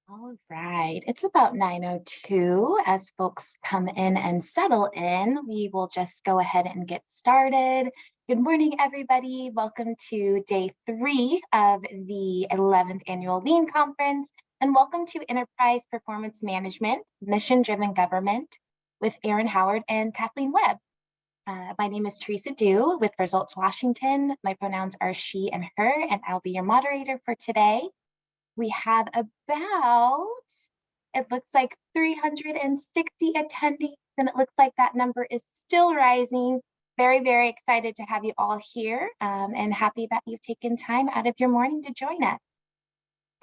All right, it's about 9:02. As folks come in and settle in, we will just go ahead and get started. Good morning, everybody. Welcome to day 3 of the 11th Annual Lean Conference, and welcome to Enterprise Performance Management, Mission-Driven Government with Aaron Howard and Kathleen Webb. My name is Teresa Dew with Results Washington. My pronouns are she and her, and I'll be your moderator for today. We have about, it looks like 360 attendees, and it looks like that number is still rising. Very, very excited to have you all here and happy that you've taken time out of your morning to join us.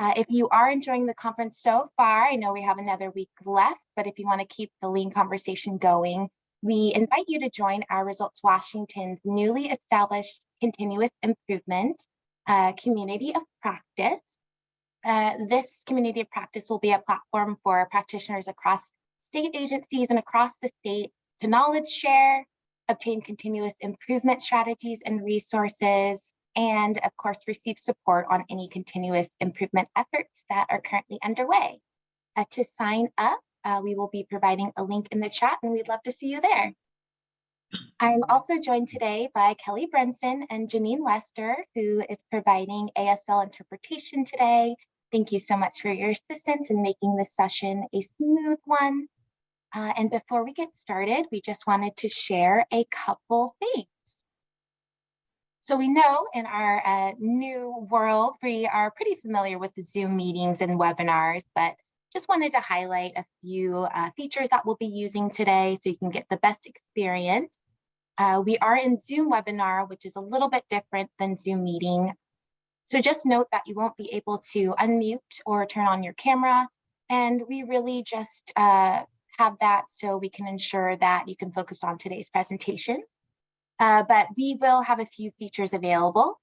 If you are enjoying the conference so far, I know we have another week left, but if you want to keep the lean conversation going, we invite you to join our Results Washington's newly established continuous improvement community of practice. This community of practice will be a platform for practitioners across state agencies and across the state to knowledge share, obtain continuous improvement strategies and resources, and of course, receive support on any continuous improvement efforts that are currently underway. To sign up, we will be providing a link in the chat, and we'd love to see you there. I'm also joined today by Kelly Brenson and Janine Lester, who is providing ASL interpretation today. Thank you so much for your assistance in making this session a smooth one. And before we get started, we just wanted to share a couple things. So we know in our new world, we are pretty familiar with the Zoom meetings and webinars, but just wanted to highlight a few features that we'll be using today so you can get the best experience. We are in Zoom webinar, which is a little bit different than Zoom meeting. So just note that you won't be able to unmute or turn on your camera. And we really just have that so we can ensure that you can focus on today's presentation. But we will have a few features available.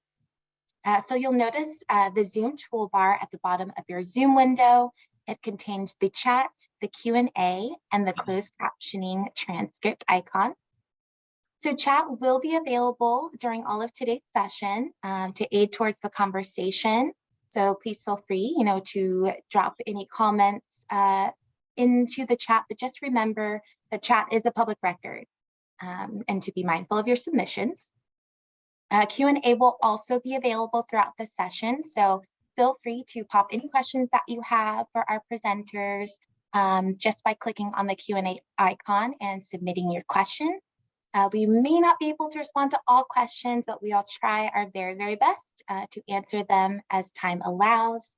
So you'll notice the Zoom toolbar at the bottom of your Zoom window. It contains the chat, the Q&A, and the closed captioning transcript icon. So chat will be available during all of today's session to aid towards the conversation. So please feel free, to drop any comments into the chat, but just remember the chat is a public record and to be mindful of your submissions. Q&A will also be available throughout the session. So feel free to pop any questions that you have for our presenters just by clicking on the Q&A icon and submitting your question. We may not be able to respond to all questions, but we'll try our very, very best to answer them as time allows.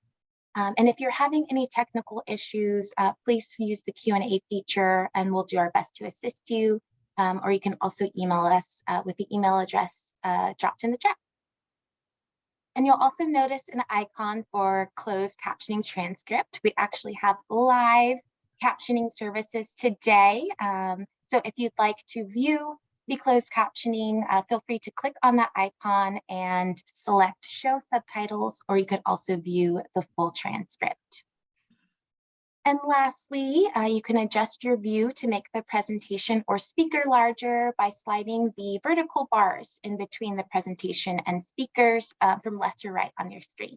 And if you're having any technical issues, please use the Q&A feature and we'll do our best to assist you. Or you can also email us with the email address dropped in the chat. And you'll also notice an icon for closed captioning transcript. We actually have live captioning services today. So if you'd like to view the closed captioning, feel free to click on that icon and select show subtitles, or you could also view the full transcript. And lastly, you can adjust your view to make the presentation or speaker larger by sliding the vertical bars in between the presentation and speakers from left to right on your screen.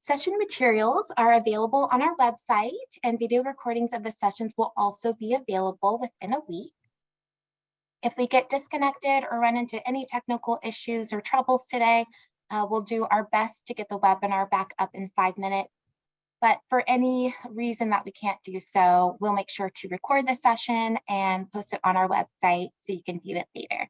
Session materials are available on our website, and video recordings of the sessions will also be available within a week. If we get disconnected or run into any technical issues or troubles today, we'll do our best to get the webinar back up in 5 minutes. But for any reason that we can't do so, we'll make sure to record the session and post it on our website so you can view it later.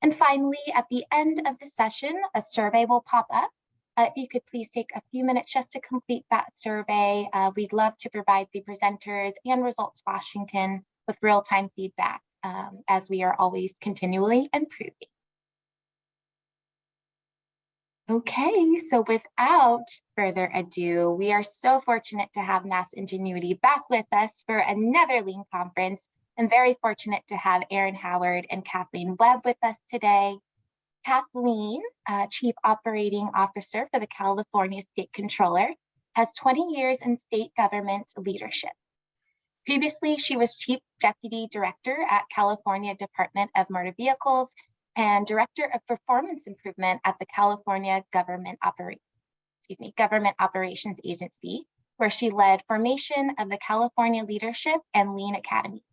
And finally, at the end of the session, a survey will pop up. If you could please take a few minutes just to complete that survey. We'd love to provide the presenters and Results Washington with real-time feedback as we are always continually improving. Okay, so without further ado, we are so fortunate to have Mass Ingenuity back with us for another Lean conference, and very fortunate to have Aaron Howard and Kathleen Webb with us today. Kathleen, Chief Operating Officer for the California State Controller, has 20 years in state government leadership. Previously, she was Chief Deputy Director at California Department of Motor Vehicles and Director of Performance Improvement at the California Government Operations. Government Operations Agency, where she led formation of the California Leadership and Lean Academy.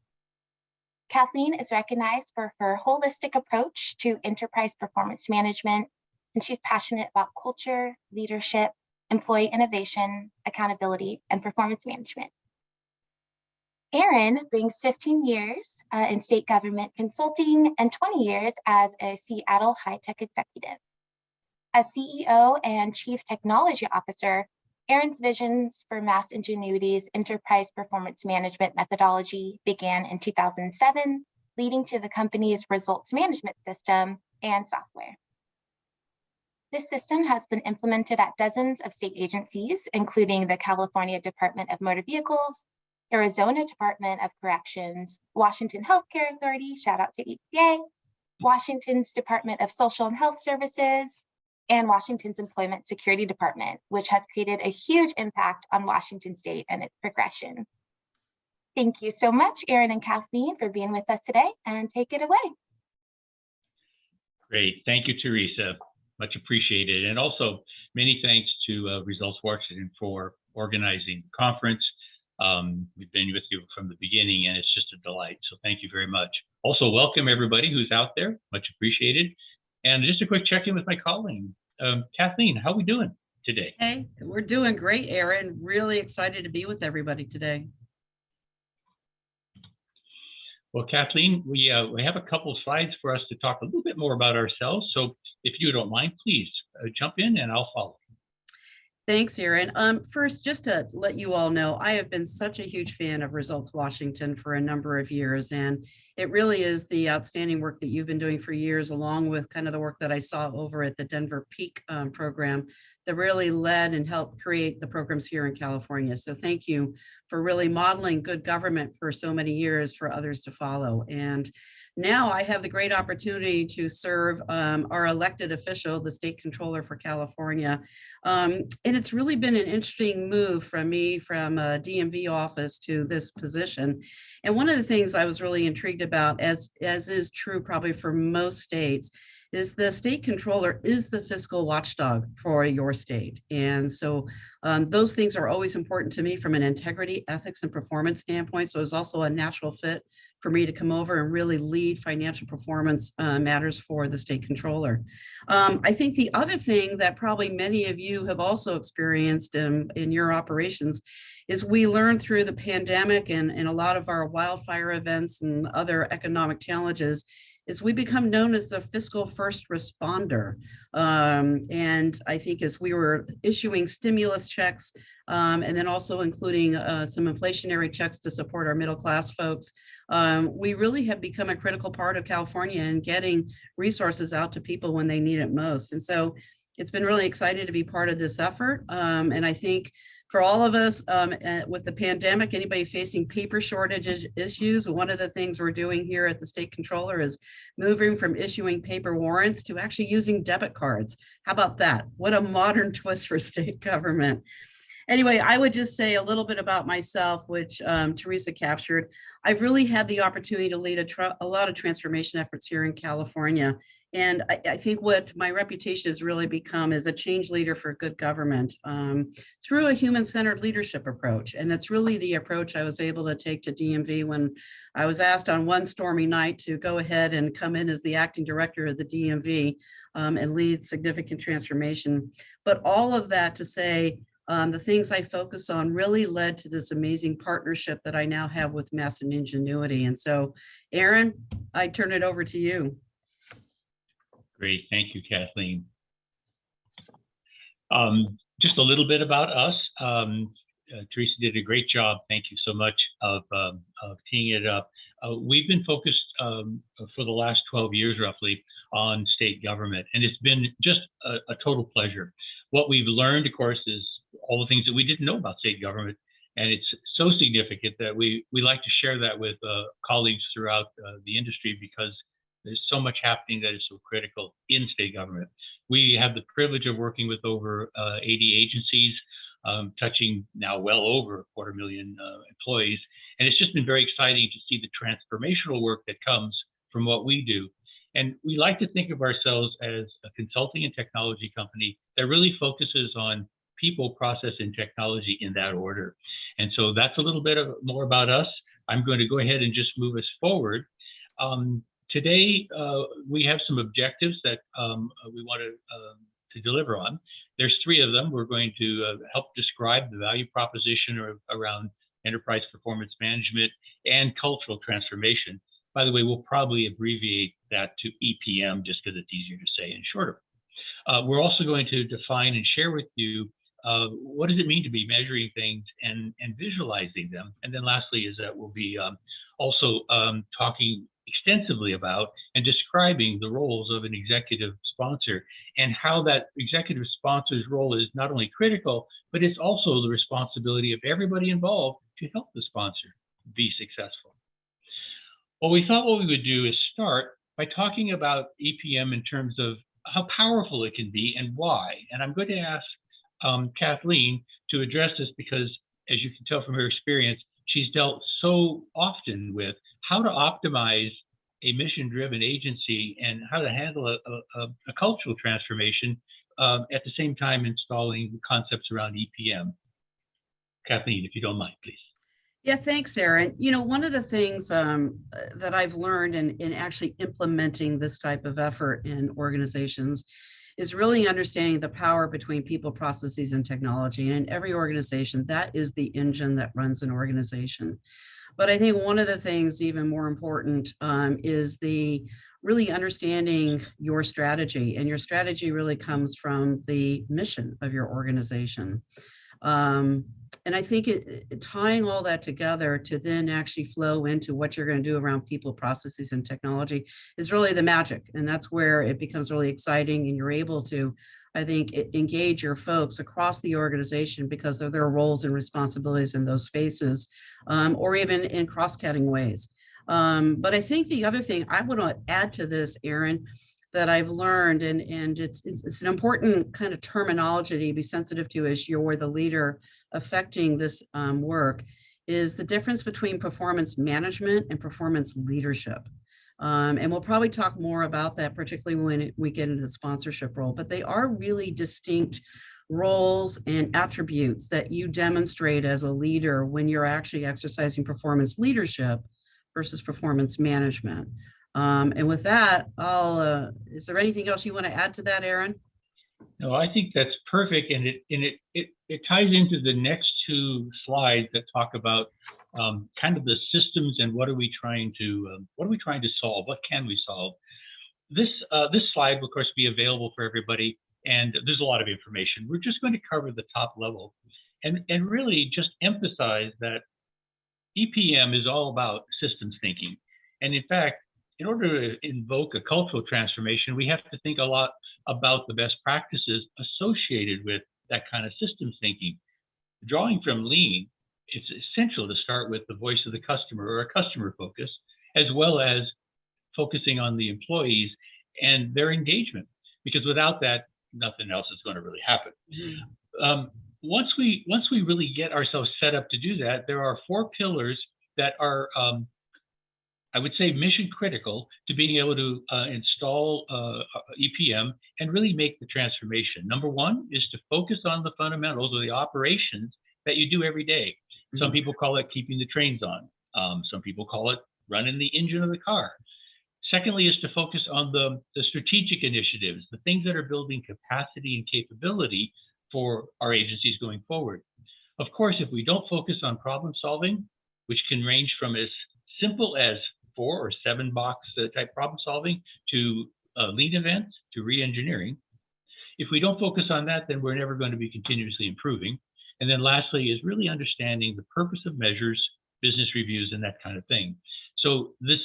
Kathleen is recognized for her holistic approach to enterprise performance management, and she's passionate about culture, leadership, employee innovation, accountability, and performance management. Erin brings 15 years in state government consulting and 20 years as a Seattle high-tech executive. As CEO and Chief Technology Officer, Erin's visions for Mass Ingenuity's enterprise performance management methodology began in 2007, leading to the company's results management system and software. This system has been implemented at dozens of state agencies, including the California Department of Motor Vehicles, Arizona Department of Corrections, Washington Healthcare Authority, shout out to EPA, Washington's Department of Social and Health Services, and Washington's Employment Security Department, which has created a huge impact on Washington State and its progression. Thank you so much, Erin and Kathleen, for being with us today, and take it away. Great, thank you, Teresa. Much appreciated. And also many thanks to Results Washington for organizing the conference. We've been with you from the beginning and it's just a delight. So thank you very much. Also welcome everybody who's out there, much appreciated. And just a quick check-in with my colleague. Kathleen, how are we doing today? Hey, we're doing great, Erin. Really excited to be with everybody today. Well, Kathleen, we have a couple of slides for us to talk a little bit more about ourselves. So if you don't mind, please jump in and I'll follow. Thanks, Erin. First, just to let you all know, I have been such a huge fan of Results Washington for a number of years, and it really is the outstanding work that you've been doing for years, along with kind of the work that I saw over at the Denver Peak program that really led and helped create the programs here in California. So thank you for really modeling good government for so many years for others to follow. And now I have the great opportunity to serve our elected official, the state controller for California. And it's really been an interesting move from me from a DMV office to this position. And one of the things I was really intrigued about, as is true probably for most states, is the state controller is the fiscal watchdog for your state. And so those things are always important to me from an integrity, ethics, and performance standpoint. So it was also a natural fit for me to come over and really lead financial performance matters for the state controller. I think the other thing that probably many of you have also experienced in your operations is we learned through the pandemic and a lot of our wildfire events and other economic challenges is we become known as the fiscal first responder. And I think as we were issuing stimulus checks and then also including some inflationary checks to support our middle class folks, we really have become a critical part of California in getting resources out to people when they need it most. And so it's been really exciting to be part of this effort. And I think for all of us with the pandemic, anybody facing paper shortage issues, one of the things we're doing here at the state controller is moving from issuing paper warrants to actually using debit cards. How about that? What a modern twist for state government. Anyway, I would just say a little bit about myself, which Teresa captured. I've really had the opportunity to lead a lot of transformation efforts here in California. And I think what my reputation has really become is a change leader for good government through a human-centered leadership approach. And that's really the approach I was able to take to DMV when I was asked on one stormy night to go ahead and come in as the acting director of the DMV and lead significant transformation. But all of that to say, the things I focus on really led to this amazing partnership that I now have with Mass and Ingenuity. And so, Erin, I turn it over to you. Great, thank you, Kathleen. Just a little bit about us. Teresa did a great job. Thank you so much of teeing it up. We've been focused for the last 12 years roughly on state government, and it's been just a total pleasure. What we've learned, of course, is all the things that we didn't know about state government, and it's so significant that we like to share that with colleagues throughout the industry because there's so much happening that is so critical in state government. We have the privilege of working with over 80 agencies, touching now well over 250,000 employees. And it's just been very exciting to see the transformational work that comes from what we do. And we like to think of ourselves as a consulting and technology company that really focuses on people, process, and technology in that order. And so that's a little bit more about us. I'm going to go ahead and just move us forward. Today, we have some objectives that we want to deliver on. There's 3 of them. We're going to help describe the value proposition around enterprise performance management and cultural transformation. By the way, we'll probably abbreviate that to EPM just because it's easier to say and shorter. We're also going to define and share with you what does it mean to be measuring things and visualizing them. And then lastly is that we'll be also talking extensively about and describing the roles of an executive sponsor and how that executive sponsor's role is not only critical, but it's also the responsibility of everybody involved to help the sponsor be successful. Well, we thought what we would do is start by talking about EPM in terms of how powerful it can be and why. And I'm going to ask Kathleen to address this because, as you can tell from her experience, she's dealt so often with how to optimize a mission-driven agency and how to handle a cultural transformation at the same time installing concepts around EPM. Kathleen, if you don't mind, please. Yeah, thanks, Aaron. You know, one of the things that I've learned in actually implementing this type of effort in organizations is really understanding the power between people, processes, and technology. And in every organization, that is the engine that runs an organization. But I think one of the things even more important is the really understanding your strategy. And your strategy really comes from the mission of your organization. And I think tying all that together to then actually flow into what you're going to do around people, processes, and technology is really the magic. And that's where it becomes really exciting and you're able to, I think, engage your folks across the organization because of their roles and responsibilities in those spaces, or even in cross-cutting ways. But I think the other thing I want to add to this, Aaron, that I've learned, and it's an important kind of terminology to be sensitive to as you're the leader affecting this work, is the difference between performance management and performance leadership. And we'll probably talk more about that, particularly when we get into the sponsorship role, but they are really distinct roles and attributes that you demonstrate as a leader when you're actually exercising performance leadership versus performance management. And with that, is there anything else you want to add to that, Aaron? No, I think that's perfect, and it ties into the next 2 slides that talk about kind of the systems and what are we trying to solve? What can we solve? This slide will, of course, be available for everybody, and there's a lot of information. We're just going to cover the top level, and really just emphasize that EPM is all about systems thinking, and in fact, in order to invoke a cultural transformation, we have to think a lot about the best practices associated with that kind of systems thinking. Drawing from Lean, it's essential to start with the voice of the customer or a customer focus, as well as focusing on the employees and their engagement, because without that, nothing else is going to really happen. Mm-hmm. Once we really get ourselves set up to do that, there are 4 pillars that are I would say mission critical to being able to install EPM and really make the transformation. Number 1 is to focus on the fundamentals or the operations that you do every day. Mm-hmm. Some people call it keeping the trains on. Some people call it running the engine of the car. Secondly is to focus on the strategic initiatives, the things that are building capacity and capability for our agencies going forward. Of course, if we don't focus on problem solving, which can range from as simple as 4 or 7 box type problem solving to lean events to re-engineering. If we don't focus on that, then we're never going to be continuously improving. And then lastly is really understanding the purpose of measures, business reviews, and that kind of thing. So this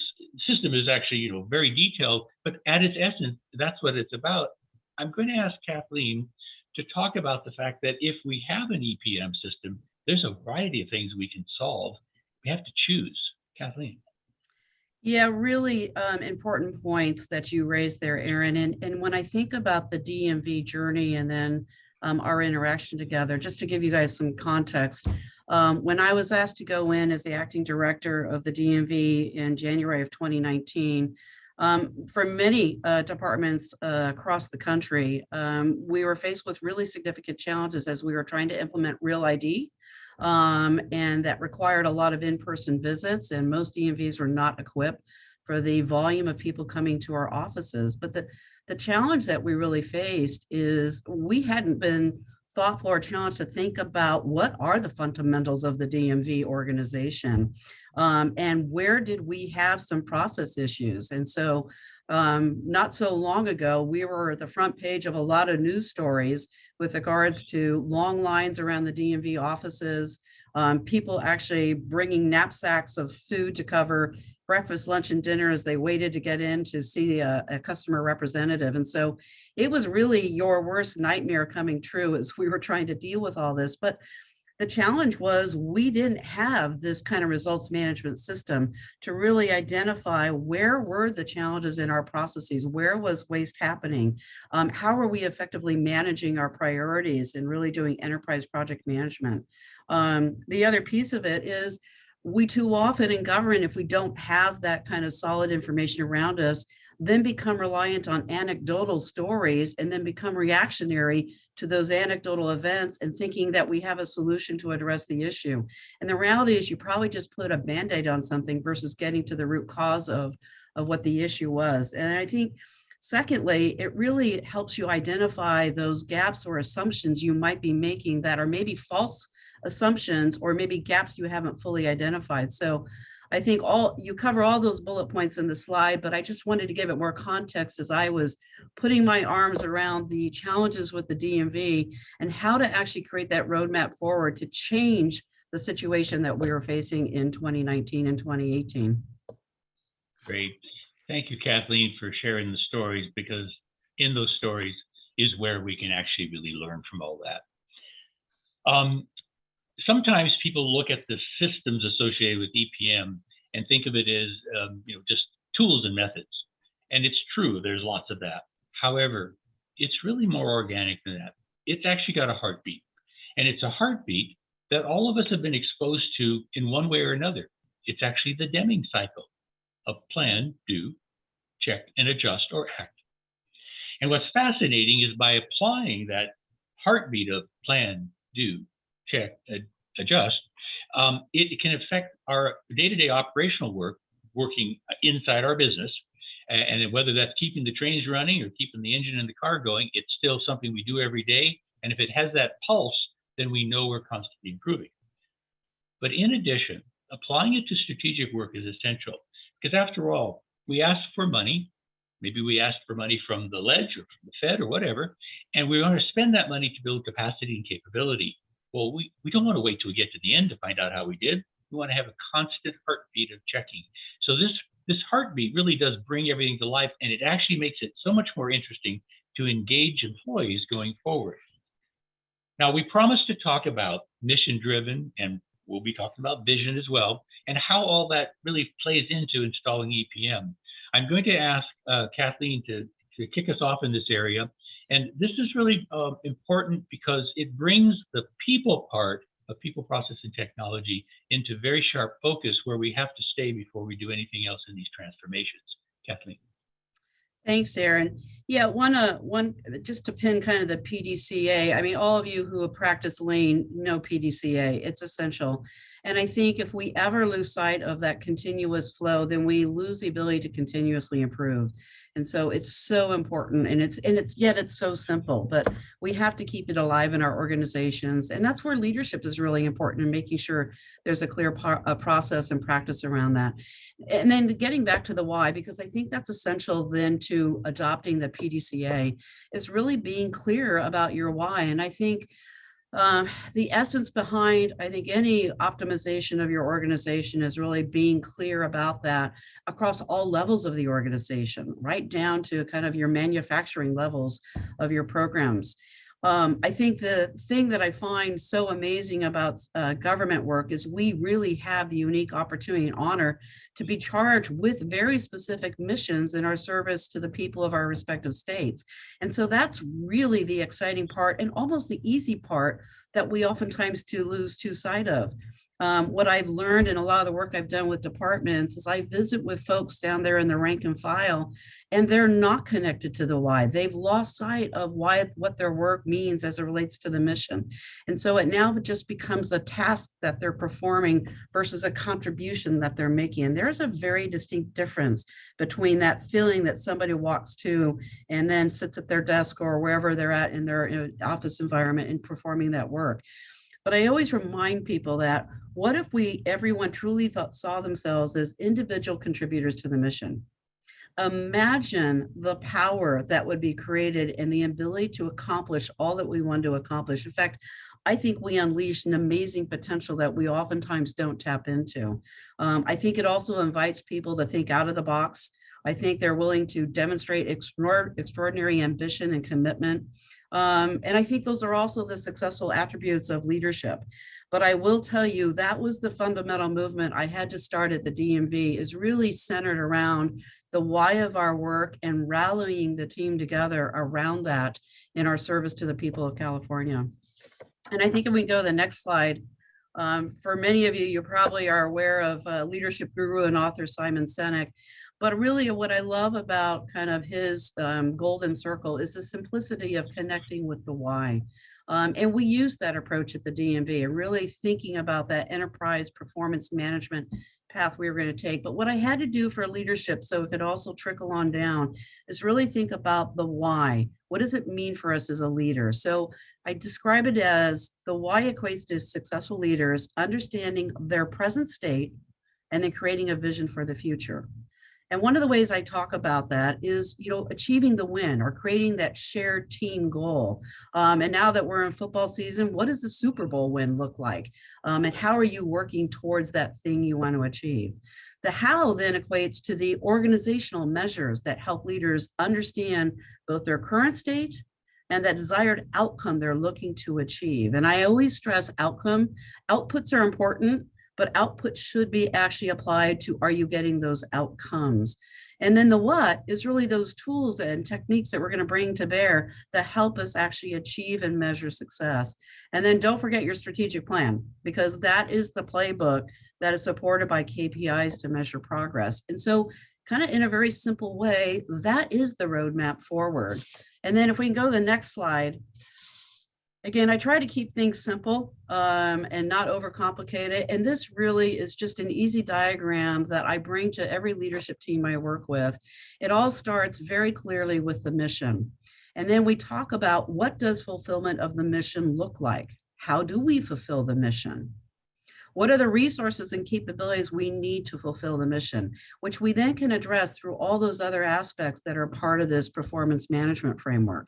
system is actually, very detailed, but at its essence, that's what it's about. I'm going to ask Kathleen to talk about the fact that if we have an EPM system, there's a variety of things we can solve. We have to choose. Kathleen. Yeah, really important points that you raised there, Aaron. And when I think about the DMV journey and then our interaction together, just to give you guys some context, when I was asked to go in as the acting director of the DMV in January of 2019, For many departments across the country, we were faced with really significant challenges as we were trying to implement Real ID. And that required a lot of in-person visits, and most DMVs were not equipped for the volume of people coming to our offices. But the challenge that we really faced is we hadn't been thoughtful or challenged to think about what are the fundamentals of the DMV organization, and where did we have some process issues. And so not so long ago, we were at the front page of a lot of news stories with regards to long lines around the DMV offices, people actually bringing knapsacks of food to cover breakfast, lunch, and dinner as they waited to get in to see a customer representative. And so it was really your worst nightmare coming true as we were trying to deal with all this. But the challenge was we didn't have this kind of results management system to really identify where were the challenges in our processes, where was waste happening, how are we effectively managing our priorities and really doing enterprise project management. The other piece of it is we too often in government, if we don't have that kind of solid information around us, then become reliant on anecdotal stories and then become reactionary to those anecdotal events and thinking that we have a solution to address the issue. And the reality is you probably just put a Band-Aid on something versus getting to the root cause of what the issue was. And I think secondly, it really helps you identify those gaps or assumptions you might be making that are maybe false assumptions or maybe gaps you haven't fully identified. So I think you cover all those bullet points in the slide, but I just wanted to give it more context as I was putting my arms around the challenges with the DMV and how to actually create that roadmap forward to change the situation that we were facing in 2019 and 2018. Great. Thank you, Kathleen, for sharing the stories, because in those stories is where we can actually really learn from all that. Sometimes people look at the systems associated with EPM and think of it as just tools and methods. And it's true, there's lots of that. However, it's really more organic than that. It's actually got a heartbeat. And it's a heartbeat that all of us have been exposed to in one way or another. It's actually the Deming cycle of plan, do, check, and adjust or act. And what's fascinating is by applying that heartbeat of plan, do, check, adjust, it can affect our day-to-day operational work, working inside our business. And whether that's keeping the trains running or keeping the engine in the car going, it's still something we do every day. And if it has that pulse, then we know we're constantly improving. But in addition, applying it to strategic work is essential, because after all, we ask for money. Maybe we ask for money from the ledge or from the Fed or whatever, and we want to spend that money to build capacity and capability. Well, we don't want to wait till we get to the end to find out how we did. We want to have a constant heartbeat of checking. So this heartbeat really does bring everything to life, and it actually makes it so much more interesting to engage employees going forward. Now, we promised to talk about mission-driven, and we'll be talking about vision as well, and how all that really plays into installing EPM. I'm going to ask Kathleen to kick us off in this area. And this is really important because it brings the people part of people, process, and technology into very sharp focus, where we have to stay before we do anything else in these transformations. Kathleen. Thanks, Aaron. Yeah, one just to pin kind of the PDCA. I mean, all of you who have practiced Lean know PDCA. It's essential. And I think if we ever lose sight of that continuous flow, then we lose the ability to continuously improve. And so it's so important, and it's so simple, but we have to keep it alive in our organizations. And that's where leadership is really important, in making sure there's a clear process and practice around that. And then getting back to the why, because I think that's essential then to adopting the PDCA, is really being clear about your why. And I think the essence behind, I think, any optimization of your organization is really being clear about that across all levels of the organization, right down to kind of your manufacturing levels of your programs. I think the thing that I find so amazing about government work is we really have the unique opportunity and honor to be charged with very specific missions in our service to the people of our respective states. And so that's really the exciting part, and almost the easy part that we oftentimes lose sight of. What I've learned in a lot of the work I've done with departments is I visit with folks down there in the rank and file, and they're not connected to the why. They've lost sight of what their work means as it relates to the mission. And so it now just becomes a task that they're performing versus a contribution that they're making. And there's a very distinct difference between that feeling that somebody walks to and then sits at their desk or wherever they're at in their office environment and performing that work. But I always remind people that what if everyone truly saw themselves as individual contributors to the mission? Imagine the power that would be created and the ability to accomplish all that we want to accomplish. In fact, I think we unleash an amazing potential that we oftentimes don't tap into. I think it also invites people to think out of the box. I think they're willing to demonstrate extraordinary ambition and commitment. And I think those are also the successful attributes of leadership. But I will tell you, that was the fundamental movement I had to start at the DMV, is really centered around the why of our work and rallying the team together around that in our service to the people of California. And I think if we go to the next slide, for many of you, you probably are aware of leadership guru and author Simon Sinek. But really what I love about kind of his golden circle is the simplicity of connecting with the why. And we use that approach at the DMV and really thinking about that enterprise performance management path we were going to take. But what I had to do for leadership, so it could also trickle on down, is really think about the why. What does it mean for us as a leader? So I describe it as the why equates to successful leaders understanding their present state and then creating a vision for the future. And one of the ways I talk about that is, achieving the win or creating that shared team goal. And now that we're in football season, what does the Super Bowl win look like? And how are you working towards that thing you want to achieve? The how then equates to the organizational measures that help leaders understand both their current state and that desired outcome they're looking to achieve. And I always stress outcome. Outputs are important, but output should be actually applied to, are you getting those outcomes? And then the what is really those tools and techniques that we're going to bring to bear that help us actually achieve and measure success. And then don't forget your strategic plan, because that is the playbook that is supported by KPIs to measure progress. And so kind of in a very simple way, that is the roadmap forward. And then if we can go to the next slide. Again, I try to keep things simple and not overcomplicate it. And this really is just an easy diagram that I bring to every leadership team I work with. It all starts very clearly with the mission. And then we talk about, what does fulfillment of the mission look like? How do we fulfill the mission? What are the resources and capabilities we need to fulfill the mission, which we then can address through all those other aspects that are part of this performance management framework.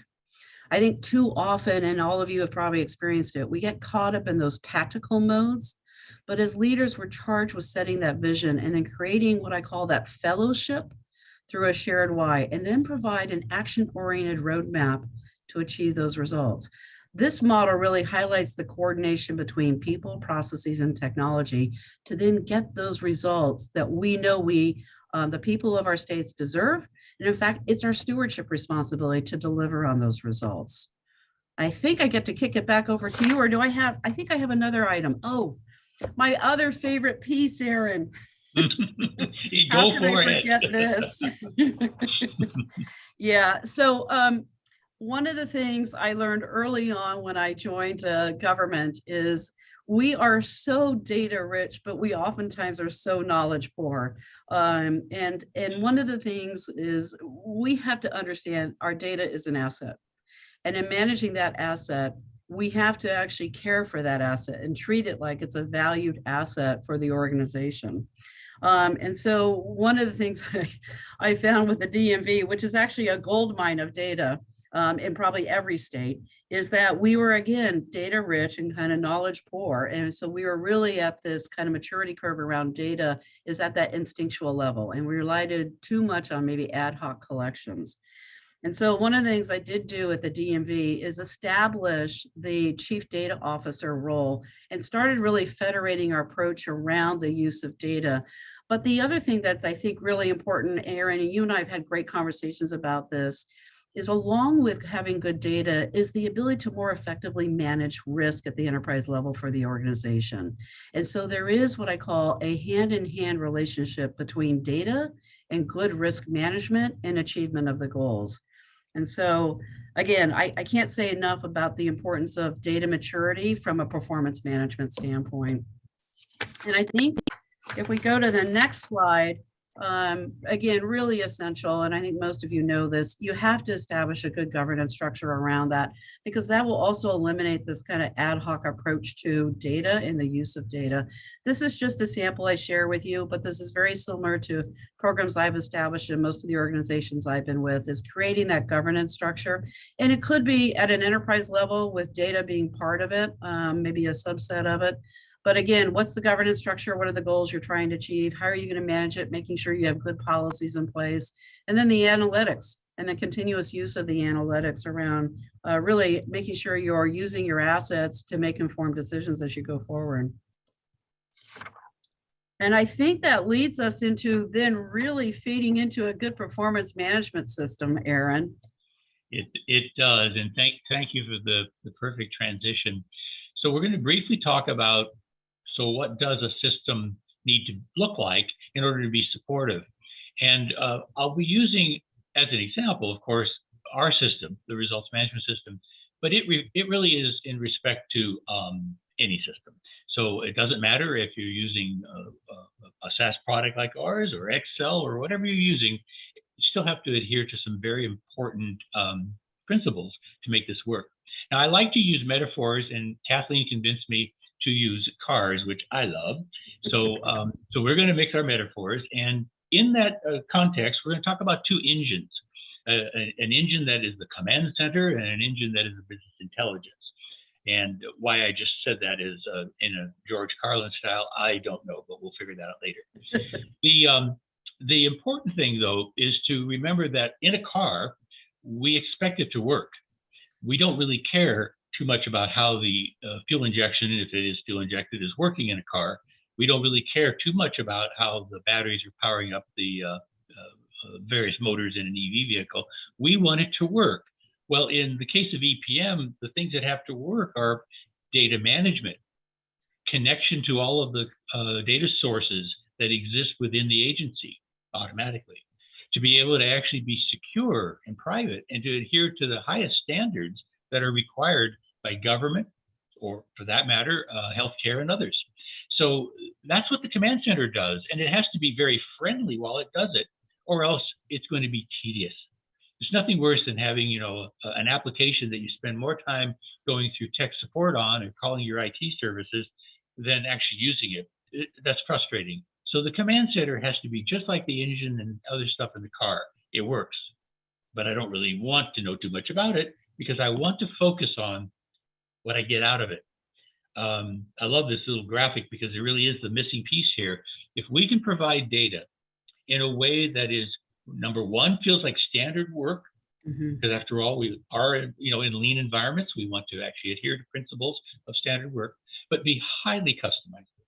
I think too often, and all of you have probably experienced it, we get caught up in those tactical modes. But as leaders, we're charged with setting that vision and then creating what I call that fellowship through a shared why, and then provide an action-oriented roadmap to achieve those results. This model really highlights the coordination between people, processes, and technology to then get those results that we know the people of our states deserve. And in fact, it's our stewardship responsibility to deliver on those results. I think I get to kick it back over to you, or I think I have another item. Oh, my other favorite piece, Aaron. How can I forget this? Yeah, so one of the things I learned early on when I joined government is we are so data rich, but we oftentimes are so knowledge poor. And one of the things is we have to understand our data is an asset. And in managing that asset, we have to actually care for that asset and treat it like it's a valued asset for the organization. And so one of the things I found with the DMV, which is actually a gold mine of data, in probably every state, is that we were, again, data rich and kind of knowledge poor. And so we were really at this kind of maturity curve around data is at that instinctual level. And we relied too much on maybe ad hoc collections. And so one of the things I did do at the DMV is establish the chief data officer role and started really federating our approach around the use of data. But the other thing that's, I think, really important, Aaron, and you and I have had great conversations about this, is, along with having good data, is the ability to more effectively manage risk at the enterprise level for the organization. And so there is what I call a hand-in-hand relationship between data and good risk management and achievement of the goals. And so, again, I can't say enough about the importance of data maturity from a performance management standpoint. And I think if we go to the next slide, again, really essential, and I think most of you know this, you have to establish a good governance structure around that, because that will also eliminate this kind of ad hoc approach to data and the use of data. This is just a sample I share with you, but this is very similar to programs I've established in most of the organizations I've been with, is creating that governance structure. And it could be at an enterprise level with data being part of it, maybe a subset of it. But again, what's the governance structure? What are the goals you're trying to achieve? How are you going to manage it? Making sure you have good policies in place. And then the analytics and the continuous use of the analytics around really making sure you're using your assets to make informed decisions as you go forward. And I think that leads us into then really feeding into a good performance management system, Aaron. It does. And thank you for the perfect transition. So we're going to briefly talk about, so what does a system need to look like in order to be supportive? And I'll be using as an example, of course, our system, the results management system, but it really is in respect to any system. So it doesn't matter if you're using a SaaS product like ours or Excel or whatever you're using, you still have to adhere to some very important principles to make this work. Now, I like to use metaphors, and Kathleen convinced me to use cars, which I love. So, so we're going to mix our metaphors, and in that context, we're going to talk about two engines: an engine that is the command center, and an engine that is the business intelligence. And why I just said that is in a George Carlin style, I don't know, but we'll figure that out later. The important thing, though, is to remember that in a car, we expect it to work. We don't really care too much about how the fuel injection, if it is fuel injected, is working in a car. We don't really care too much about how the batteries are powering up the various motors in an EV vehicle. We want it to work. Well, in the case of EPM, the things that have to work are data management, connection to all of the data sources that exist within the agency automatically, to be able to actually be secure and private, and to adhere to the highest standards that are required by government, or for that matter, healthcare and others. So that's what the command center does, and it has to be very friendly while it does it, or else it's going to be tedious. There's nothing worse than having, an application that you spend more time going through tech support on and calling your IT services than actually using it. That's frustrating. So the command center has to be just like the engine and other stuff in the car. It works, but I don't really want to know too much about it because I want to focus on what I get out of it. I love this little graphic because it really is the missing piece here. If we can provide data in a way that is, number one, feels like standard work, because after all, we are, in lean environments, we want to actually adhere to principles of standard work, but be highly customizable,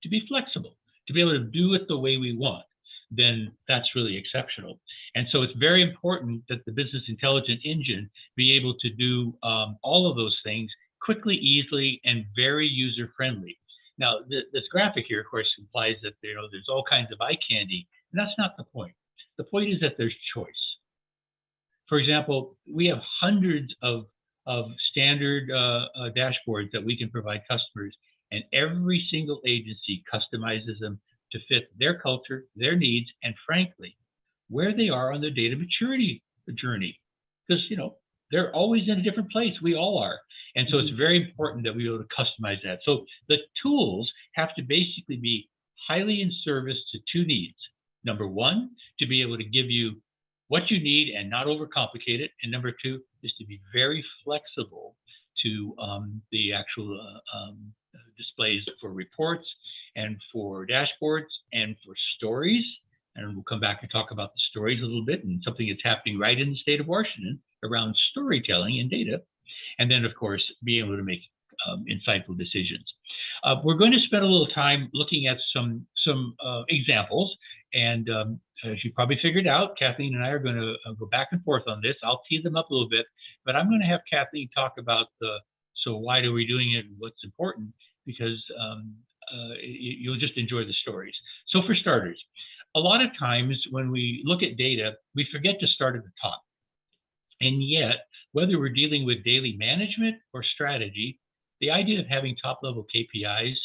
to be flexible, to be able to do it the way we want, then that's really exceptional. And so it's very important that the business intelligence engine be able to do all of those things quickly, easily, and very user-friendly. Now, this graphic here, of course, implies that there's all kinds of eye candy, and that's not the point. The point is that there's choice. For example, we have hundreds of standard dashboards that we can provide customers, and every single agency customizes them to fit their culture, their needs, and frankly, where they are on their data maturity journey. Because, they're always in a different place. We all are. And so it's very important that we be able to customize that. So the tools have to basically be highly in service to two needs. Number one, to be able to give you what you need and not overcomplicate it. And number two is to be very flexible to the actual displays for reports and for dashboards and for stories. And we'll come back and talk about the stories a little bit and something that's happening right in the state of Washington around storytelling and data. And then, of course, being able to make insightful decisions. We're going to spend a little time looking at some examples, And as you probably figured out, Kathleen and I are going to go back and forth on this. I'll tee them up a little bit, but I'm going to have Kathleen talk about so why are we doing it and what's important, because you'll just enjoy the stories. So for starters, a lot of times when we look at data, we forget to start at the top. And yet, whether we're dealing with daily management or strategy, the idea of having top-level KPIs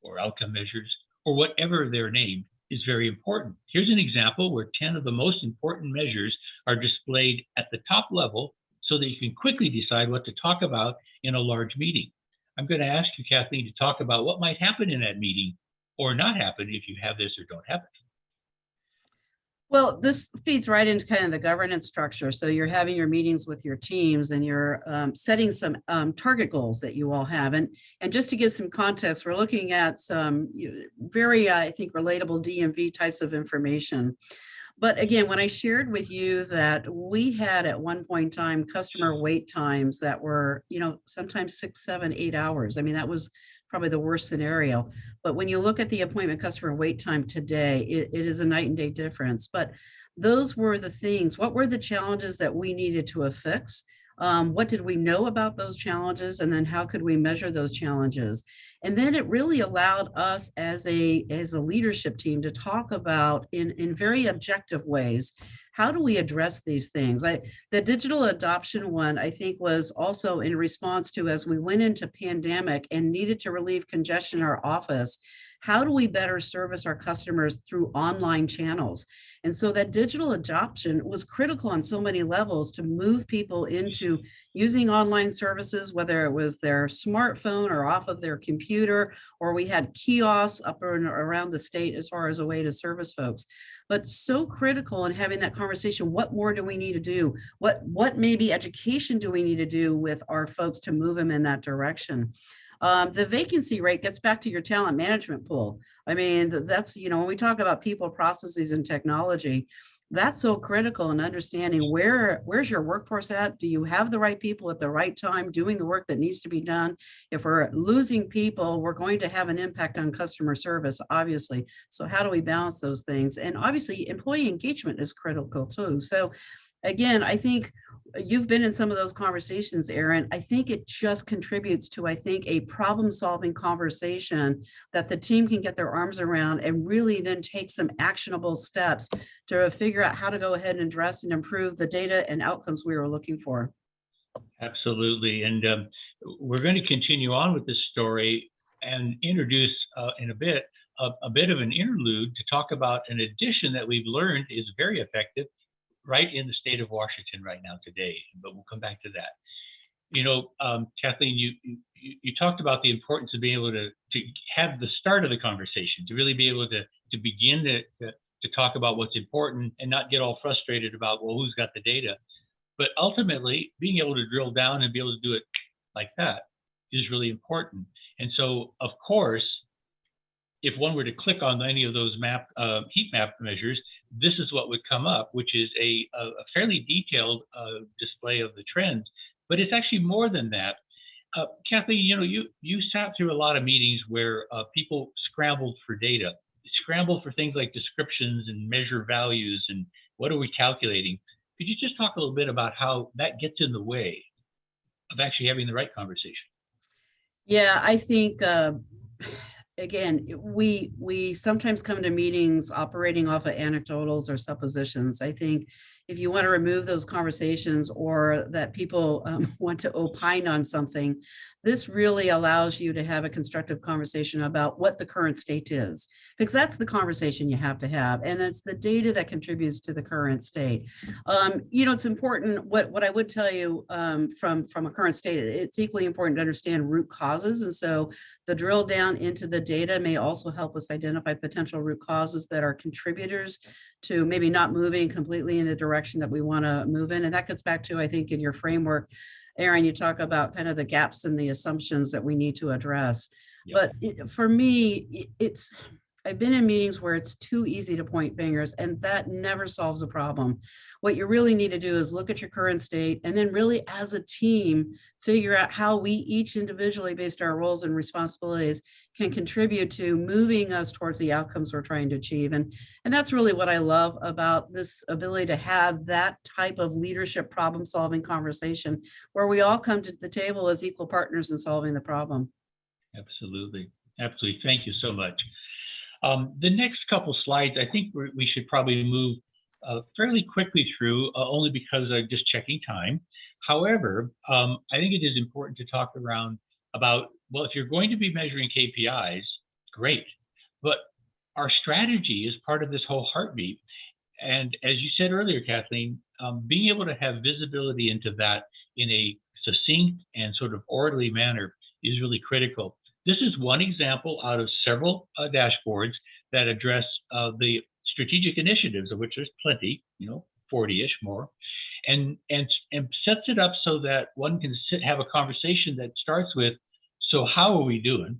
or outcome measures or whatever they're named is very important. Here's an example where 10 of the most important measures are displayed at the top level so that you can quickly decide what to talk about in a large meeting. I'm going to ask you, Kathleen, to talk about what might happen in that meeting or not happen if you have this or don't have it. Well, this feeds right into kind of the governance structure. So you're having your meetings with your teams and you're setting some target goals that you all have. And just to give some context, we're looking at some very, I think, relatable DMV types of information. But again, when I shared with you that we had at one point in time customer wait times that were, sometimes 6, 7, 8 hours. I mean, that was probably the worst scenario. But when you look at the appointment customer wait time today, it is a night and day difference. But those were the things. What were the challenges that we needed to affix? What did we know about those challenges? And then how could we measure those challenges? And then it really allowed us as a leadership team to talk about in very objective ways, how do we address these things? The digital adoption one, I think, was also in response to, as we went into pandemic and needed to relieve congestion in our office, how do we better service our customers through online channels? And so that digital adoption was critical on so many levels to move people into using online services, whether it was their smartphone or off of their computer, or we had kiosks up and around the state as far as a way to service folks. But so critical in having that conversation, what more do we need to do? What maybe education do we need to do with our folks to move them in that direction? The vacancy rate gets back to your talent management pool. I mean, that's, when we talk about people, processes, and technology, that's so critical in understanding where's your workforce at? Do you have the right people at the right time doing the work that needs to be done? If we're losing people, we're going to have an impact on customer service, obviously. So how do we balance those things? And obviously, employee engagement is critical too. So again, I think you've been in some of those conversations, Erin. I think it just contributes to, a problem-solving conversation that the team can get their arms around and really then take some actionable steps to figure out how to go ahead and address and improve the data and outcomes we were looking for. Absolutely. And we're going to continue on with this story and introduce in a bit of an interlude to talk about an addition that we've learned is very effective right in the state of Washington right now today, but we'll come back to that. Kathleen, you talked about the importance of being able to have the start of the conversation, to really be able to begin to talk about what's important and not get all frustrated about, well, who's got the data? But ultimately, being able to drill down and be able to do it like that is really important. And so, of course, if one were to click on any of those heat map measures, this is what would come up, which is a fairly detailed display of the trends. But it's actually more than that. Kathleen, you sat through a lot of meetings where people scrambled for data, scrambled for things like descriptions and measure values and what are we calculating? Could you just talk a little bit about how that gets in the way of actually having the right conversation? Yeah, I think again, we sometimes come to meetings operating off of anecdotals or suppositions. I think if you want to remove those conversations or that people want to opine on something, this really allows you to have a constructive conversation about what the current state is, because that's the conversation you have to have. And it's the data that contributes to the current state. It's important, what I would tell you from a current state, it's equally important to understand root causes. And so the drill down into the data may also help us identify potential root causes that are contributors to maybe not moving completely in the direction that we want to move in. And that gets back to, I think, in your framework, Erin, you talk about kind of the gaps and the assumptions that we need to address. Yep. But for me, I've been in meetings where it's too easy to point fingers, and that never solves a problem. What you really need to do is look at your current state, and then really as a team, figure out how we each individually, based on our roles and responsibilities, can contribute to moving us towards the outcomes we're trying to achieve. And that's really what I love about this ability to have that type of leadership problem solving conversation where we all come to the table as equal partners in solving the problem. Absolutely. Absolutely. Thank you so much. The next couple slides, I think we should probably move fairly quickly through, only because I'm just checking time. However, I think it is important to talk about, well, if you're going to be measuring KPIs, great. But our strategy is part of this whole heartbeat. And as you said earlier, Kathleen, being able to have visibility into that in a succinct and sort of orderly manner is really critical. This is one example out of several dashboards that address the strategic initiatives, of which there's plenty, 40-ish more, and sets it up so that one can have a conversation that starts with, so how are we doing?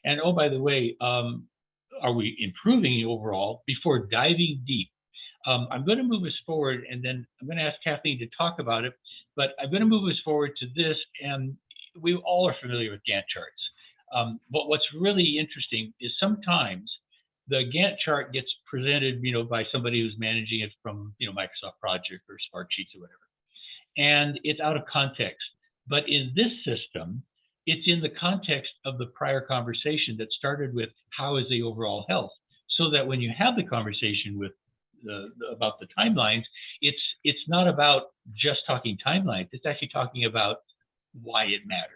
And oh, by the way, are we improving overall, before diving deep? I'm going to move us forward, and then I'm going to ask Kathleen to talk about it, but I'm going to move us forward to this, and we all are familiar with Gantt charts. But what's really interesting is sometimes the Gantt chart gets presented, by somebody who's managing it from, Microsoft Project or Smartsheets or whatever, and it's out of context. But in this system, it's in the context of the prior conversation that started with how is the overall health, so that when you have the conversation with about the timelines, it's not about just talking timelines. It's actually talking about why it matters.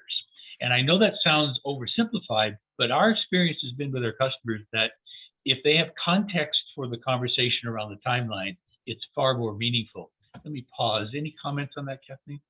And I know that sounds oversimplified, but our experience has been with our customers that if they have context for the conversation around the timeline, it's far more meaningful. Let me pause. Any comments on that, Kathleen?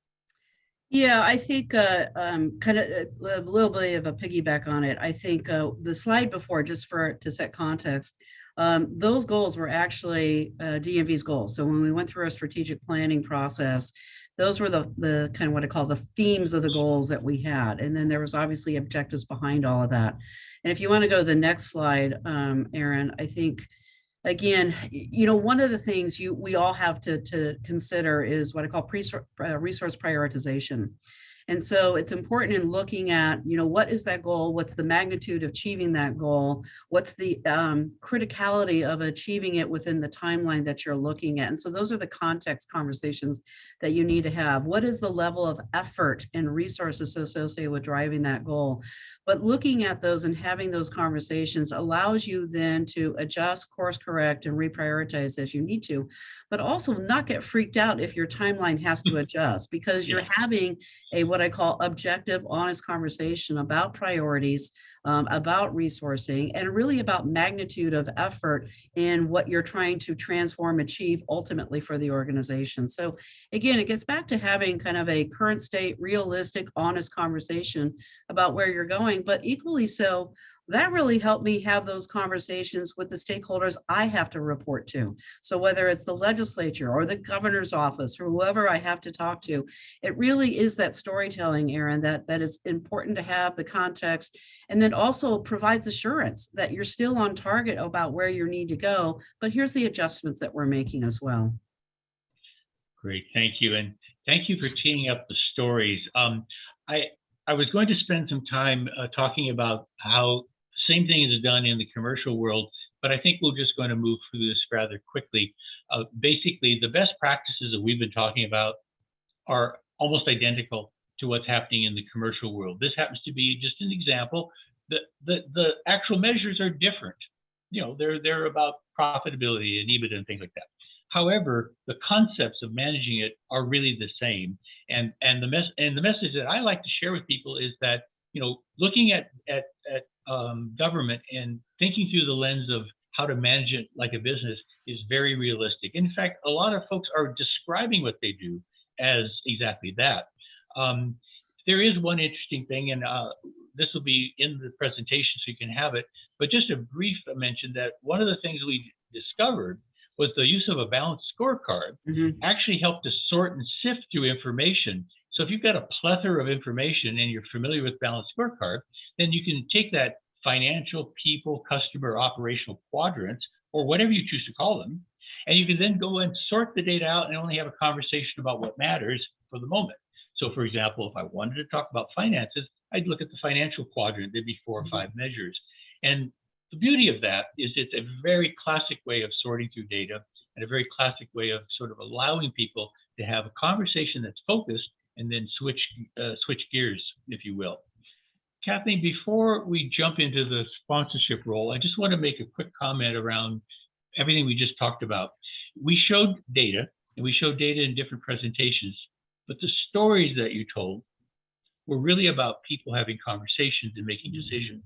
Yeah, I think kind of a little bit of a piggyback on it. I think the slide before, just to set context, those goals were actually DMV's goals. So when we went through our strategic planning process, those were the kind of what I call the themes of the goals that we had. And then there was obviously objectives behind all of that. And if you want to go to the next slide, Aaron, I think, again, one of the things we all have to consider is what I call resource prioritization. And so it's important in looking at, what is that goal? What's the magnitude of achieving that goal? What's the criticality of achieving it within the timeline that you're looking at? And so those are the context conversations that you need to have. What is the level of effort and resources associated with driving that goal? But looking at those and having those conversations allows you then to adjust, course correct, and reprioritize as you need to, but also not get freaked out if your timeline has to adjust, because you're having what I call objective, honest conversation about priorities, about resourcing, and really about magnitude of effort in what you're trying to transform, achieve ultimately for the organization. So again, it gets back to having kind of a current state, realistic, honest conversation about where you're going, but equally so, that really helped me have those conversations with the stakeholders I have to report to. So whether it's the legislature or the governor's office or whoever I have to talk to, it really is that storytelling, Aaron, that is important to have the context, and then also provides assurance that you're still on target about where you need to go, but here's the adjustments that we're making as well. Great, thank you. And thank you for teeing up the stories. I was going to spend some time talking about how the same thing is done in the commercial world, but I think we're just going to move through this rather quickly. Basically, the best practices that we've been talking about are almost identical to what's happening in the commercial world. This happens to be just an example. The actual measures are different. They're about profitability and EBITDA and things like that. However, the concepts of managing it are really the same. And the message that I like to share with people is that, looking at government and thinking through the lens of how to manage it like a business is very realistic. In fact, a lot of folks are describing what they do as exactly that. There is one interesting thing, and this will be in the presentation so you can have it, but just a brief mention that one of the things we discovered was the use of a balanced scorecard actually helped to sort and sift through information. So if you've got a plethora of information and you're familiar with balanced scorecard, then you can take that financial, people, customer, operational quadrants, or whatever you choose to call them. And you can then go and sort the data out and only have a conversation about what matters for the moment. So for example, if I wanted to talk about finances, I'd look at the financial quadrant. There'd be 4 or 5 measures. And the beauty of that is it's a very classic way of sorting through data and a very classic way of sort of allowing people to have a conversation that's focused and then switch gears, if you will. Kathleen, before we jump into the sponsorship role, I just want to make a quick comment around everything we just talked about. We showed data, and we showed data in different presentations, but the stories that you told were really about people having conversations and making decisions.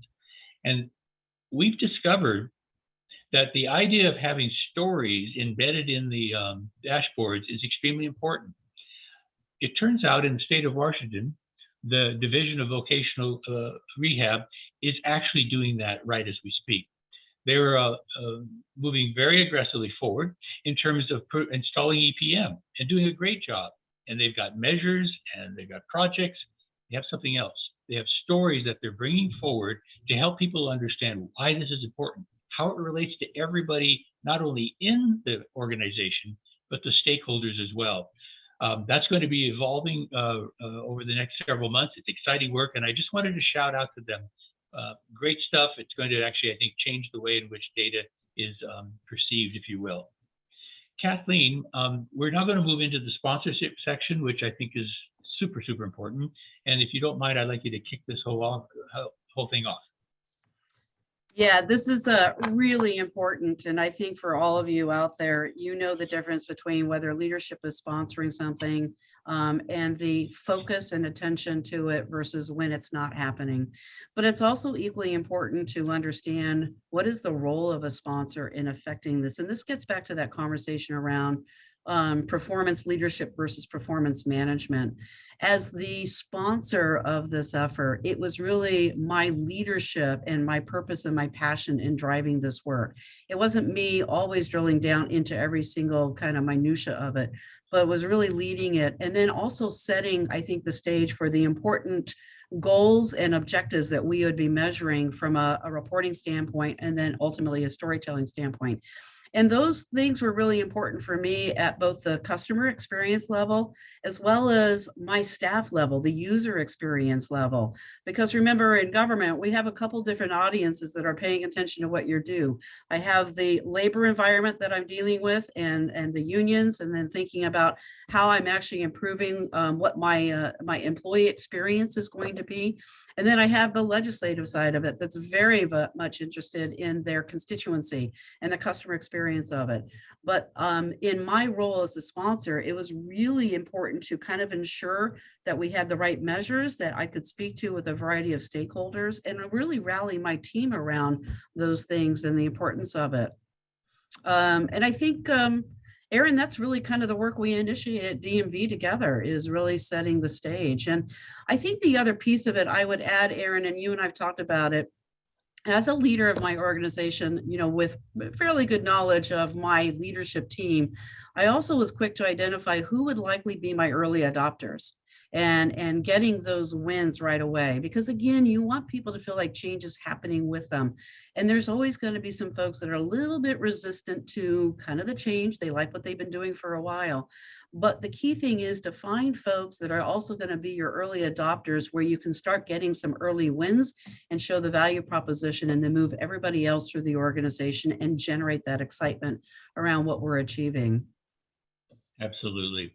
And we've discovered that the idea of having stories embedded in the dashboards is extremely important. It turns out in the state of Washington, the Division of Vocational Rehab is actually doing that right as we speak. They're moving very aggressively forward in terms of installing EPM and doing a great job. And they've got measures and they've got projects. They have something else. They have stories that they're bringing forward to help people understand why this is important, how it relates to everybody, not only in the organization, but the stakeholders as well. That's going to be evolving over the next several months. It's exciting work, and I just wanted to shout out to them. Great stuff. It's going to actually, I think, change the way in which data is perceived, if you will. Kathleen, we're now going to move into the sponsorship section, which I think is super, super important. And if you don't mind, I'd like you to kick this whole thing off. Yeah, this is really important. And I think for all of you out there, you know the difference between whether leadership is sponsoring something and the focus and attention to it versus when it's not happening. But it's also equally important to understand what is the role of a sponsor in affecting this. And this gets back to that conversation around performance leadership versus performance management. As the sponsor of this effort, it was really my leadership and my purpose and my passion in driving this work. It wasn't me always drilling down into every single kind of minutia of it, but was really leading it. And then also setting, I think, the stage for the important goals and objectives that we would be measuring from a reporting standpoint and then ultimately a storytelling standpoint. And those things were really important for me at both the customer experience level, as well as my staff level, the user experience level. Because remember, in government, we have a couple different audiences that are paying attention to what you do. I have the labor environment that I'm dealing with and the unions, and then thinking about how I'm actually improving what my employee experience is going to be. And then I have the legislative side of it that's very much interested in their constituency and the customer experience of it. But in my role as a sponsor, it was really important to kind of ensure that we had the right measures that I could speak to with a variety of stakeholders and really rally my team around those things and the importance of it. And I think, Aaron, that's really kind of the work we initiated at DMV together, is really setting the stage. And I think the other piece of it I would add, Aaron, and you and I've talked about it, as a leader of my organization, you know, with fairly good knowledge of my leadership team, I also was quick to identify who would likely be my early adopters and getting those wins right away. Because again, you want people to feel like change is happening with them. And there's always going to be some folks that are a little bit resistant to kind of the change. They like what they've been doing for a while. But the key thing is to find folks that are also going to be your early adopters, where you can start getting some early wins and show the value proposition, and then move everybody else through the organization and generate that excitement around what we're achieving. Absolutely.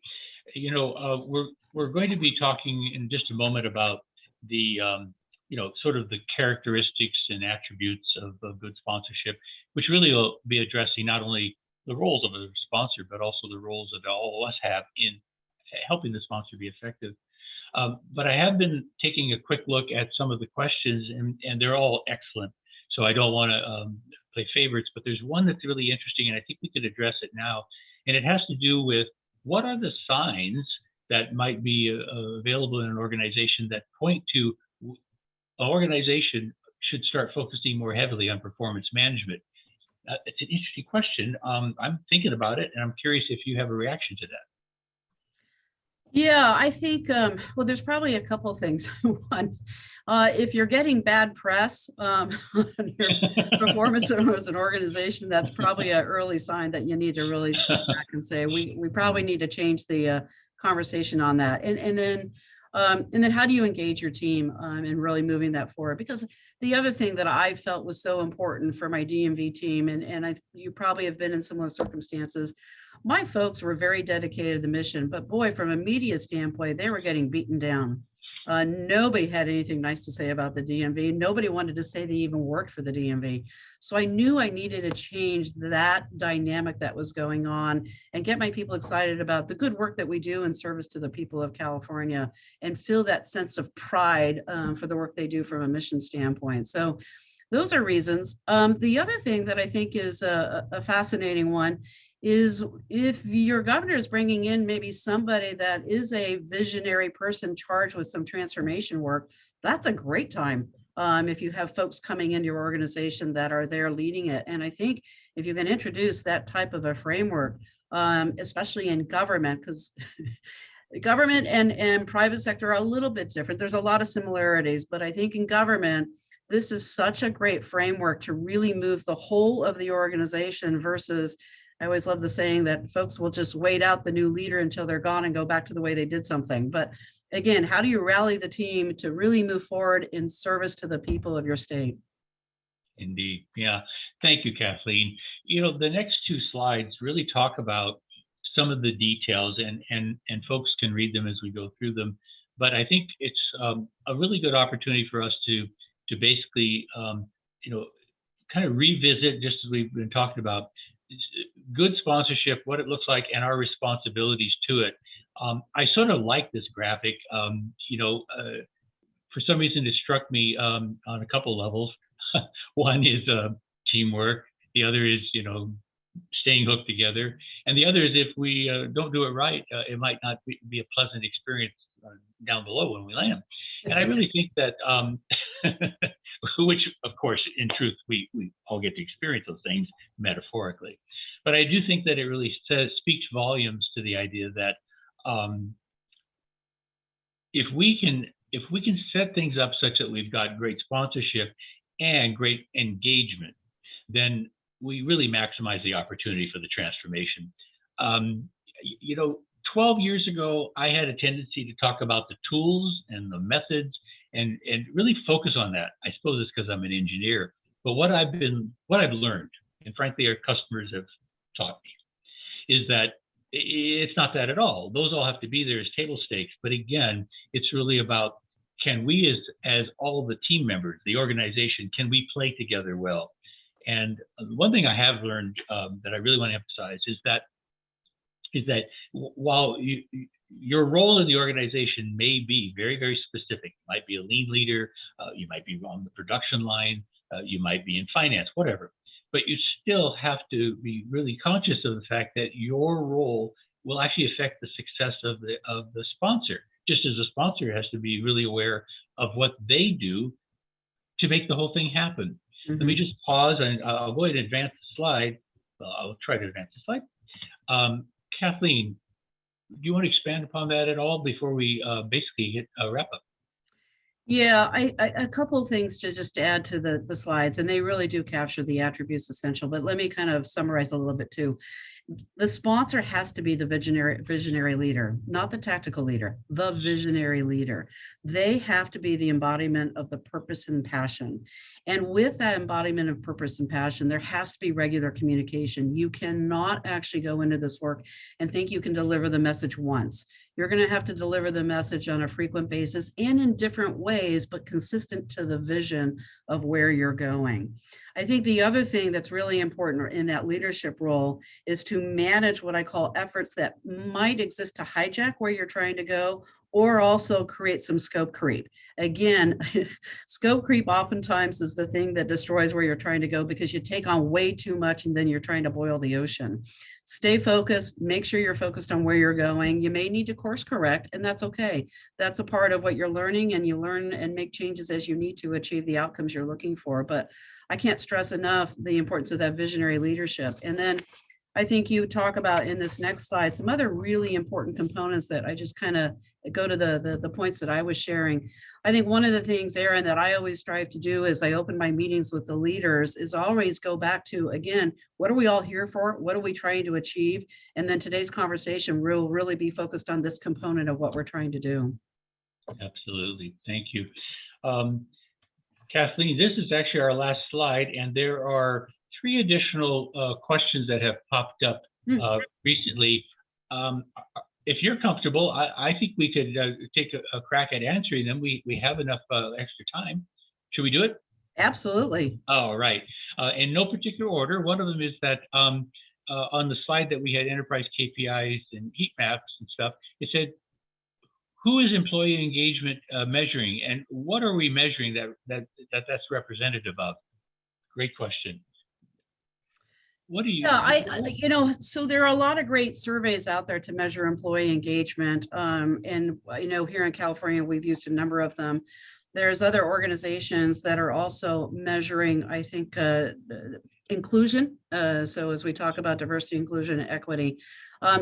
You know, we're going to be talking in just a moment about the you know, sort of the characteristics and attributes of good sponsorship, which really will be addressing not only the roles of a sponsor, but also the roles that all of us have in helping the sponsor be effective. But I have been taking a quick look at some of the questions, and they're all excellent. So I don't want to play favorites, but there's one that's really interesting, and I think we could address it now. And it has to do with, what are the signs that might be available in an organization that point to an organization should start focusing more heavily on performance management? It's an interesting question. I'm thinking about it, and I'm curious if you have a reaction to that. Yeah, I think, well, there's probably a couple of things. One, if you're getting bad press on your performance as an organization, that's probably an early sign that you need to really step back and say, we probably need to change the conversation on that. And then how do you engage your team in really moving that forward? Because the other thing that I felt was so important for my DMV team, and you probably have been in similar circumstances, my folks were very dedicated to the mission, but boy, from a media standpoint, they were getting beaten down. Nobody had anything nice to say about the DMV. Nobody wanted to say they even worked for the DMV. So I knew I needed to change that dynamic that was going on and get my people excited about the good work that we do in service to the people of California and feel that sense of pride for the work they do from a mission standpoint. So those are reasons. The other thing that I think is a fascinating one is if your governor is bringing in maybe somebody that is a visionary person charged with some transformation work, that's a great time. If you have folks coming into your organization that are there leading it. And I think if you can introduce that type of a framework, especially in government, because government and private sector are a little bit different. There's a lot of similarities, but I think in government, this is such a great framework to really move the whole of the organization versus I always love the saying that folks will just wait out the new leader until they're gone and go back to the way they did something. But again, how do you rally the team to really move forward in service to the people of your state? Indeed. Yeah. Thank you, Kathleen. You know, the next two slides really talk about some of the details, and folks can read them as we go through them. But I think it's a really good opportunity for us to basically, you know, kind of revisit, just as we've been talking about, good sponsorship, what it looks like, and our responsibilities to it. I sort of like this graphic. For some reason, it struck me on a couple levels. One is teamwork. The other is, staying hooked together. And the other is if we don't do it right, it might not be a pleasant experience down below when we land. And I really think that, which of course, in truth, we all get to experience those things metaphorically. But I do think that it really speaks volumes to the idea that if we can set things up such that we've got great sponsorship and great engagement, then we really maximize the opportunity for the transformation. 12 years ago, I had a tendency to talk about the tools and the methods and really focus on that. I suppose it's because I'm an engineer, but what I've learned, and frankly, our customers have taught me, is that it's not that at all. Those all have to be there as table stakes. But again, it's really about, can we as all the team members, the organization, can we play together well? And one thing I have learned that I really want to emphasize is that while your role in the organization may be very, very specific, you might be a lean leader, you might be on the production line, you might be in finance, whatever, but you still have to be really conscious of the fact that your role will actually affect the success of the sponsor, just as the sponsor has to be really aware of what they do to make the whole thing happen. Mm-hmm. Let me just pause and I'll go ahead and advance the slide. I'll try to advance the slide. Kathleen, do you want to expand upon that at all before we basically hit a wrap up? Yeah, a couple of things to just add to the slides, and they really do capture the attributes essential, but let me kind of summarize a little bit too. The sponsor has to be the visionary leader, not the tactical leader, the visionary leader. They have to be the embodiment of the purpose and passion. And with that embodiment of purpose and passion, there has to be regular communication. You cannot actually go into this work and think you can deliver the message once. You're going to have to deliver the message on a frequent basis and in different ways, but consistent to the vision of where you're going. I think the other thing that's really important in that leadership role is to manage what I call efforts that might exist to hijack where you're trying to go, or also create some scope creep. Again, scope creep oftentimes is the thing that destroys where you're trying to go because you take on way too much and then you're trying to boil the ocean. Stay focused, make sure you're focused on where you're going. You may need to course correct, and that's okay. That's a part of what you're learning, and you learn and make changes as you need to achieve the outcomes you're looking for. But I can't stress enough the importance of that visionary leadership. And then I think you talk about in this next slide, some other really important components that I just kind of go to the points that I was sharing. I think one of the things, Erin, that I always strive to do as I open my meetings with the leaders is always go back to, again, what are we all here for? What are we trying to achieve? And then today's conversation will really be focused on this component of what we're trying to do. Absolutely. Thank you. Kathleen, this is actually our last slide, and there are 3 additional questions that have popped up recently. If you're comfortable, I think we could take a crack at answering them. We have enough extra time. Should we do it? Absolutely. All right. In no particular order, one of them is that on the slide that we had enterprise KPIs and heat maps and stuff, it said, who is employee engagement measuring, and what are we measuring that's representative of? Great question. What do you? Yeah, so there are a lot of great surveys out there to measure employee engagement. And here in California, we've used a number of them. There's other organizations that are also measuring, I think, inclusion. So as we talk about diversity, inclusion, and equity.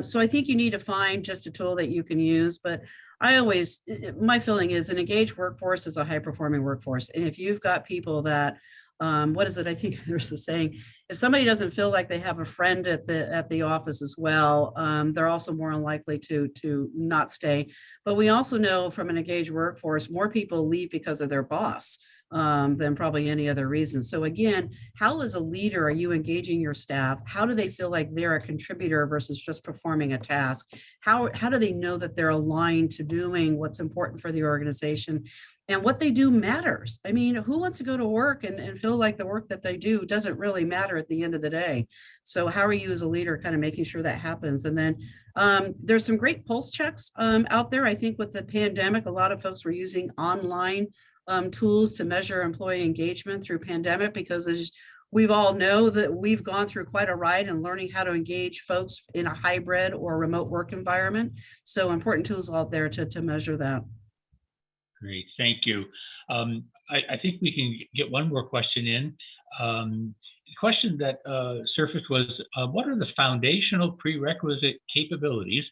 So I think you need to find just a tool that you can use. But my feeling is an engaged workforce is a high performing workforce. And if you've got people that, what is it? I think there's a saying, if somebody doesn't feel like they have a friend at the office as well, they're also more unlikely to not stay. But we also know from an engaged workforce, more people leave because of their boss than probably any other reason. So again, how as a leader are you engaging your staff? How do they feel like they're a contributor versus just performing a task? How do they know that they're aligned to doing what's important for the organization? And what they do matters. I mean, who wants to go to work and feel like the work that they do doesn't really matter at the end of the day? So how are you as a leader kind of making sure that happens? And then there's some great pulse checks out there. I think with the pandemic, a lot of folks were using online tools to measure employee engagement through pandemic, because we've all know that we've gone through quite a ride in learning how to engage folks in a hybrid or remote work environment. So important tools out there to measure that. Great, thank you. I think we can get one more question in. The question that surfaced was, what are the foundational prerequisite capabilities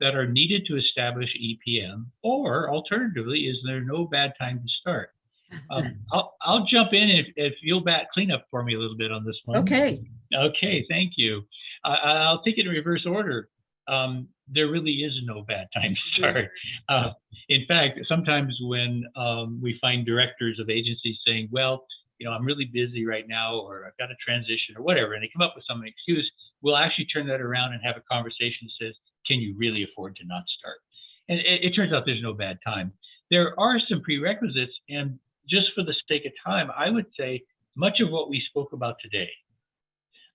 that are needed to establish EPM? Or alternatively, is there no bad time to start? I'll jump in if you'll clean up for me a little bit on this one. Okay. Okay, thank you. I'll take it in reverse order. There really is no bad time to start. In fact, sometimes when we find directors of agencies saying, well, I'm really busy right now, or I've got a transition or whatever, and they come up with some excuse, we'll actually turn that around and have a conversation that says, can you really afford to not start? And it turns out there's no bad time. There are some prerequisites, and just for the sake of time, I would say much of what we spoke about today,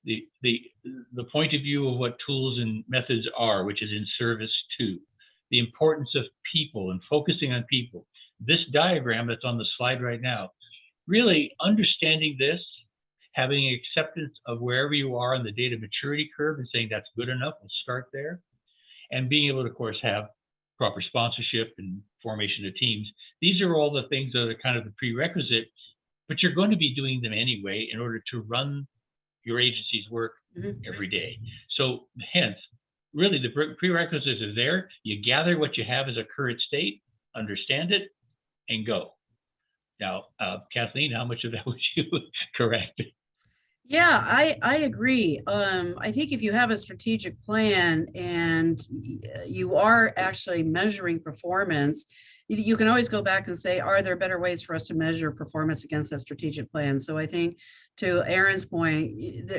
the point of view of what tools and methods are, which is in service to, the importance of people and focusing on people. This diagram that's on the slide right now, really understanding this, having acceptance of wherever you are on the data maturity curve and saying that's good enough, we'll start there. And being able to, of course, have proper sponsorship and formation of teams. These are all the things that are kind of the prerequisite, but you're going to be doing them anyway in order to run your agency's work every day. So hence, really the prerequisites are there. You gather what you have as a current state, understand it, and go. Now, Kathleen, how much of that would you correct? Yeah, I agree. I think if you have a strategic plan and you are actually measuring performance, you can always go back and say, are there better ways for us to measure performance against that strategic plan? So I think to Erin's point,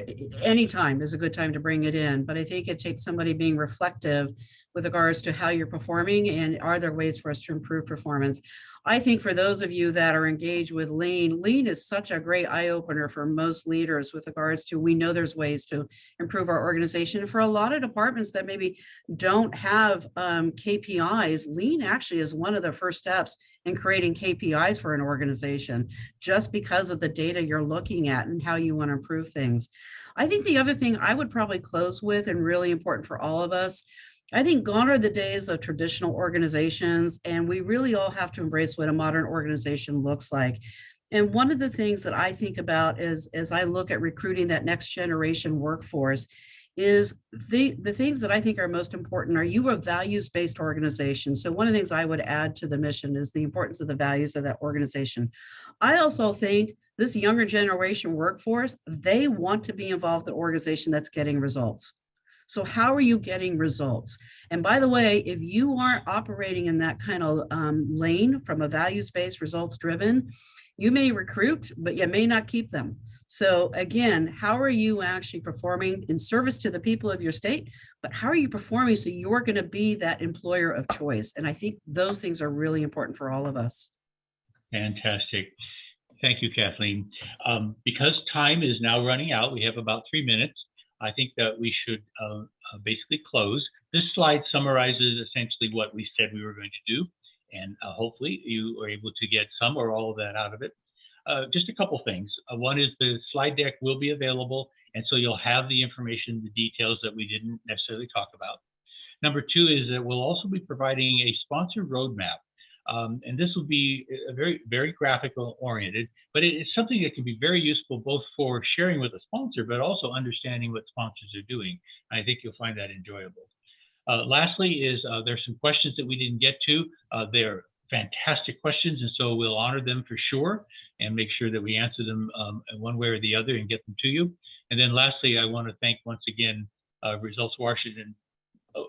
any time is a good time to bring it in, but I think it takes somebody being reflective with regards to how you're performing and are there ways for us to improve performance. I think for those of you that are engaged with lean is such a great eye opener for most leaders with regards to, we know there's ways to improve our organization. For a lot of departments that maybe don't have KPIs, lean actually is one of the first steps in creating KPIs for an organization, just because of the data you're looking at and how you want to improve things. I think the other thing I would probably close with, and really important for all of us, I think gone are the days of traditional organizations, and we really all have to embrace what a modern organization looks like. And one of the things that I think about is, as I look at recruiting that next generation workforce, is the things that I think are most important. Are you a values-based organization? So one of the things I would add to the mission is the importance of the values of that organization. I also think this younger generation workforce, they want to be involved in an organization that's getting results. So how are you getting results? And by the way, if you aren't operating in that kind of lane from a values-based, results-driven, you may recruit, but you may not keep them. So again, how are you actually performing in service to the people of your state, but how are you performing so you're going to be that employer of choice? And I think those things are really important for all of us. Fantastic. Thank you, Kathleen. Because time is now running out, we have about 3 minutes. I think that we should basically close. This slide summarizes essentially what we said we were going to do, and hopefully you are able to get some or all of that out of it. Just a couple things. One is the slide deck will be available, and so you'll have the information, the details that we didn't necessarily talk about. Number two is that we'll also be providing a sponsor roadmap. And this will be very graphical oriented, but it's something that can be very useful both for sharing with a sponsor, but also understanding what sponsors are doing. I think you'll find that enjoyable. Lastly is there's some questions that we didn't get to. They're fantastic questions, and so we'll honor them for sure and make sure that we answer them one way or the other and get them to you. And then lastly, I want to thank once again Results Washington.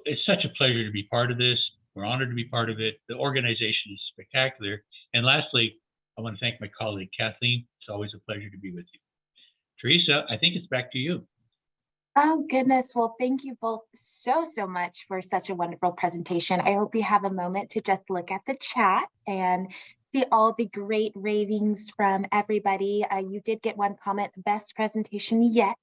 It's such a pleasure to be part of this. We're honored to be part of it. The organization is spectacular. And lastly, I want to thank my colleague, Kathleen. It's always a pleasure to be with you. Teresa, I think it's back to you. Oh, goodness. Well, thank you both so much for such a wonderful presentation. I hope you have a moment to just look at the chat and see all the great ravings from everybody. You did get one comment, best presentation yet.